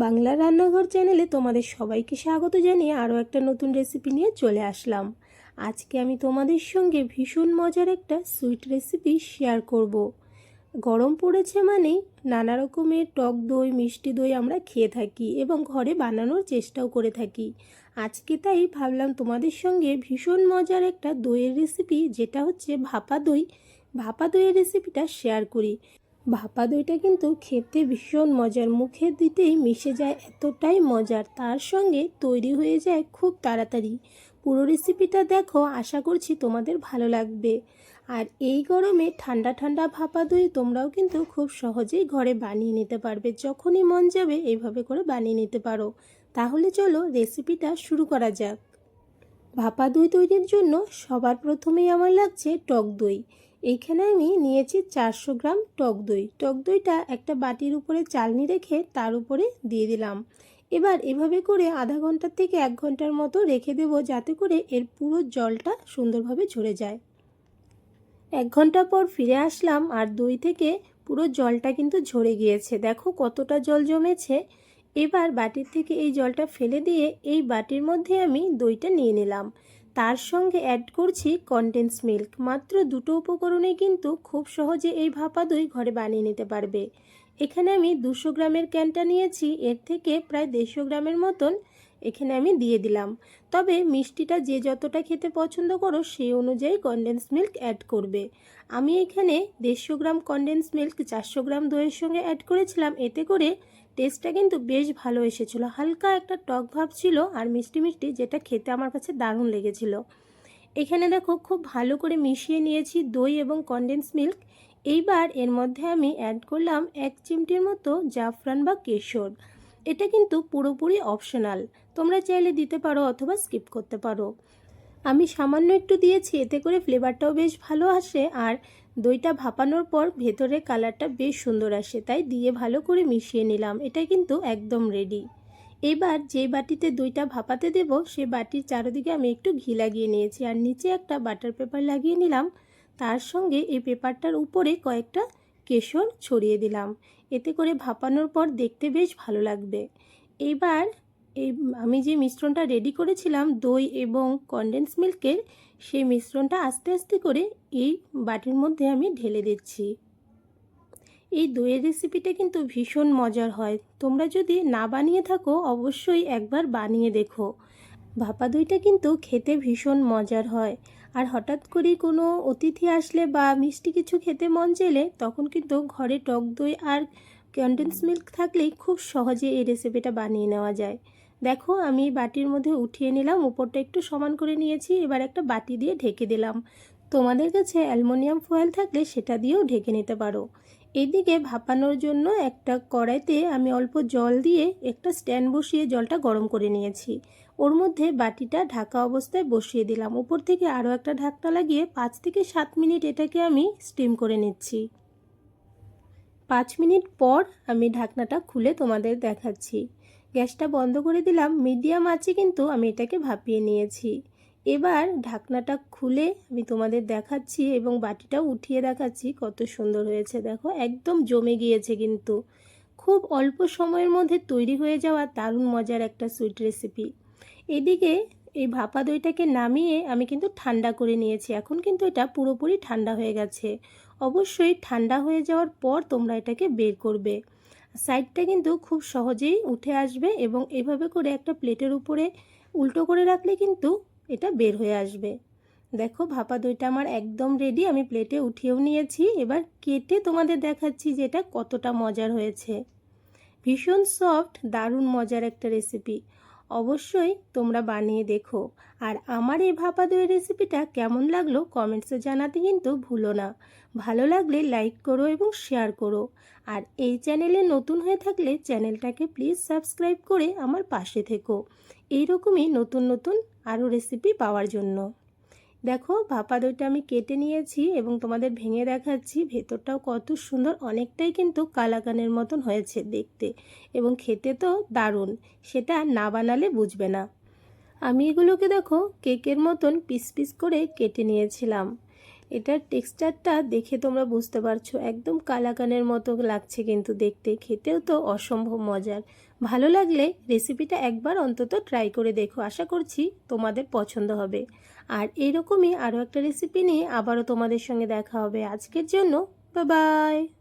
বাংলা রান্নাঘর চ্যানেলে তোমাদের সবাইকে স্বাগত জানিয়ে আরও একটা নতুন রেসিপি নিয়ে চলে আসলাম। আজকে আমি তোমাদের সঙ্গে ভীষণ মজার একটা সুইট রেসিপি শেয়ার করব। গরম পড়েছে মানেই নানা রকমের টক দই, মিষ্টি দই আমরা খেয়ে থাকি এবং ঘরে বানানোর চেষ্টাও করে থাকি। আজকে তাই ভাবলাম তোমাদের সঙ্গে ভীষণ মজার একটা দইয়ের রেসিপি, যেটা হচ্ছে ভাপা দইয়ের রেসিপিটা শেয়ার করি। ভাপা দইটা কিন্তু খেতে ভীষণ মজার, মুখে দিতেই মিশে যায়, এতটাই মজার, তার সঙ্গে তৈরি হয়ে যায় খুব তাড়াতাড়ি। পুরো রেসিপিটা দেখো, আশা করছি তোমাদের ভালো লাগবে। আর এই গরমে ঠান্ডা ঠান্ডা ভাপা দই তোমরাও কিন্তু খুব সহজেই ঘরে বানিয়ে নিতে পারবে। যখনই মন যাবে এইভাবে করে বানিয়ে নিতে পারো। তাহলে চলো রেসিপিটা শুরু করা যাক। ভাপা দই তৈরির জন্য সবার প্রথমেই আমার লাগছে টক দই। এইখানে আমি নিয়েছি 400 গ্রাম টক দই। টক দইটা একটা বাটির উপরে চালনি রেখে তার উপরে দিয়ে দিলাম। এবার এভাবে করে আধা ঘন্টা থেকে 1 ঘন্টার মতো রেখে দেব, যাতে করে এর পুরো জলটা সুন্দরভাবে ঝরে যায়। 1 ঘন্টা পর ফিরে আসলাম আর দই থেকে পুরো জলটা কিন্তু ঝরে গিয়েছে। দেখো কতটা জল জমেছে। এবার বাটির থেকে এই জলটা ফেলে দিয়ে এই বাটির মধ্যে আমি দইটা নিয়ে নিলাম। তার সঙ্গে অ্যাড করছি কনডেন্স মিল্ক। মাত্র দুটো উপকরণে কিন্তু খুব সহজে এই ভাপা দই ঘরে বানিয়ে নিতে পারবে। এখানে আমি 200 গ্রামের ক্যানটা নিয়েছি, এর থেকে প্রায় 150 গ্রামের মতন এখানে আমি দিয়ে দিলাম। তবে মিষ্টিটা যে যতটা খেতে পছন্দ করো সেই অনুযায়ী কনডেন্স মিল্ক অ্যাড করবে। আমি এখানে 150 গ্রাম কনডেন্স মিল্ক 400 গ্রাম দইয়ের সঙ্গে অ্যাড করেছিলাম। এতে করে টেস্টটা কিন্তু বেশ ভালো এসেছিলো, হালকা একটা টক ভাব ছিল আর মিষ্টি মিষ্টি, যেটা খেতে আমার কাছে দারুণ লেগেছিল। এখানে দেখো খুব ভালো করে মিশিয়ে নিয়েছি দই এবং কনডেন্স মিল্ক। এইবার এর মধ্যে আমি অ্যাড করলাম 1 চিমটির মতো জাফরান বা কেশর। এটা কিন্তু পুরোপুরি অপশনাল, তোমরা চাইলে দিতে পারো অথবা স্কিপ করতে পারো। আমি সামান্য একটু দিয়েছি, এতে করে ফ্লেভারটাও বেশ ভালো আসে আর দইটা ভাপানোর পর ভেতরে কালারটা বেশ সুন্দর আসে, তাই দিয়ে ভালো করে মিশিয়ে নিলাম। এটা কিন্তু একদম রেডি। এবার যে বাটিতে দইটা ভাপাতে দেব সেই বাটির চারিদিকে আমি একটু ঘি লাগিয়ে নিয়েছি আর নিচে একটা বাটার পেপার লাগিয়ে নিলাম। তার সঙ্গে এই পেপারটার উপরে কয়েকটা কেশর ছড়িয়ে দিলাম। এতে করে ভাপানোর পর দেখতে বেশ ভালো লাগবে। এবার আমি যে মিশ্রণটা রেডি করেছিলাম দই এবং কনডেন্স মিল্কের, সেই মিশ্রণটা আস্তে আস্তে করে এই বাটির মধ্যে আমি ঢেলে দিচ্ছি। এই দইয়ের রেসিপিটা কিন্তু ভীষণ মজার হয়। তোমরা যদি না বানিয়ে থাকো অবশ্যই একবার বানিয়ে দেখো। ভাপা দইটা কিন্তু খেতে ভীষণ মজার হয়। আর হঠাৎ করে কোনো অতিথি আসলে বা মিষ্টি কিছু খেতে মন চাইলে তখন কিন্তু ঘরে টক দই আর কনডেন্স মিল্ক থাকলেই খুব সহজে এই রেসিপিটা বানিয়ে নেওয়া যায়। দেখো আমি বাটির মধ্যে উঠিয়ে নিলাম, উপরটা একটু সমান করে নিয়েছি। এবার একটা বাটি দিয়ে ঢেকে দিলাম। তোমাদের কাছে অ্যালুমিনিয়াম ফয়েল থাকলে সেটা দিয়েও ঢেকে নিতে পারো। এদিকে ভাপানোর জন্য একটা কড়াইতে আমি অল্প জল দিয়ে একটা স্ট্যান্ড বসিয়ে জলটা গরম করে নিয়েছি। ওর মধ্যে বাটিটা ঢাকা অবস্থায় বসিয়ে দিলাম। উপর থেকে আরও একটা ঢাকনা লাগিয়ে 5 থেকে 7 মিনিট এটাকে আমি স্টিম করে নিচ্ছি। 5 মিনিট পর আমি ঢাকনাটা খুলে তোমাদের দেখাচ্ছি। গ্যাসটা বন্ধ করে দিলাম, মিডিয়াম আঁচে কিন্তু আমি এটাকে ভাপিয়ে নিয়েছি। এবার ঢাকনাটা খুলে আমি তোমাদের দেখাচ্ছি এবং বাটিটাও উঠিয়ে দেখাচ্ছি কত সুন্দর হয়েছে। দেখো একদম জমে গিয়েছে, কিন্তু খুব অল্প সময়ের মধ্যে তৈরি হয়ে যাওয়া দারুণ মজার একটা সুইট রেসিপি। এদিকে এই ভাপা দইটাকে নামিয়ে আমি কিন্তু ঠান্ডা করে নিয়েছি। এখন কিন্তু এটা পুরোপুরি ঠান্ডা হয়ে গেছে। অবশ্যই ঠান্ডা হয়ে যাওয়ার পর তোমরা এটাকে বের করবে। সাইডটা কিন্তু খুব সহজেই উঠে আসবে এবং এভাবে করে একটা প্লেটের উপরে উল্টো করে রাখলে কিন্তু এটা বের হয়ে আসবে। দেখো ভাপা দইটা আমার একদম রেডি, আমি প্লেটে উঠিয়েও নিয়েছি। এবার কেটে তোমাদের দেখাচ্ছি যে এটা কতটা মজার হয়েছে। ভীষণ সফট, দারুণ মজার একটা রেসিপি। অবশ্যই তোমরা বানিয়ে দেখো। আর আমার এই ভাপা দইয়ের রেসিপিটা কেমন লাগলো কমেন্টসে জানাতে কিন্তু ভুলো না। ভালো লাগলে লাইক করো এবং শেয়ার করো। আর এই চ্যানেলে নতুন হয়ে থাকলে চ্যানেলটাকে প্লিজ সাবস্ক্রাইব করে আমার পাশে থেকো, এইরকমই নতুন নতুন আরও রেসিপি পাওয়ার জন্য। দেখো ভাপা দইটা আমি কেটে নিয়েছি এবং তোমাদের ভেঙে দেখাচ্ছি। ভেতরটাও কত সুন্দর, অনেকটাই কিন্তু কালাকানের মতন হয়েছে দেখতে এবং খেতে তো দারুণ, সেটা না বানালে বুঝবে না। আমি এগুলোকে দেখো কেকের মতন পিস পিস করে কেটে নিয়েছিলাম। এটার টেক্সচারটা দেখে তোমরা বুঝতে পারছো একদম কালাকানের মতো লাগছে, কিন্তু দেখতে খেতেও তো অসম্ভব মজার। ভালো লাগলে রেসিপিটা একবার অন্তত ট্রাই করে দেখো, আশা করছি তোমাদের পছন্দ হবে। আর এরকমই আরও একটা রেসিপি নিয়ে আবারও তোমাদের সঙ্গে দেখা হবে। আজকের জন্য বাই বাই।